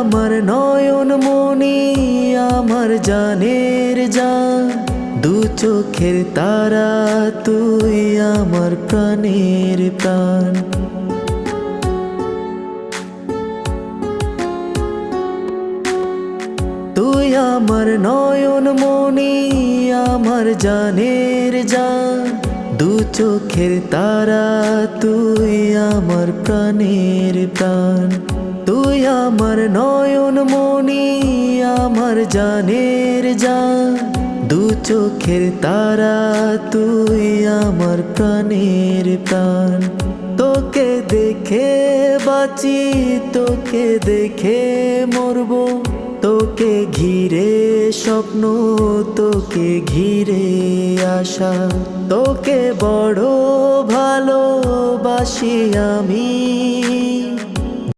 আমার নয়ন মনি, আমার জানের জান, দু চোখের তারা তুই আমার প্রাণের প্রাণ। তুই আমার নয়ন মনি, আমার জানের জান, দু চোখের তারা তুই আমার প্রাণের প্রাণ। তুই আমার নয়ন মনি, আমার জানের জান, দু চোখের তারা তুই আমার প্রাণের প্রাণ। তোকে দেখে বাঁচি, তোকে দেখে মরবো, তোকে ঘিরে স্বপ্ন, তোকে ঘিরে আশা। তোকে বড় ভালোবাসি আমি,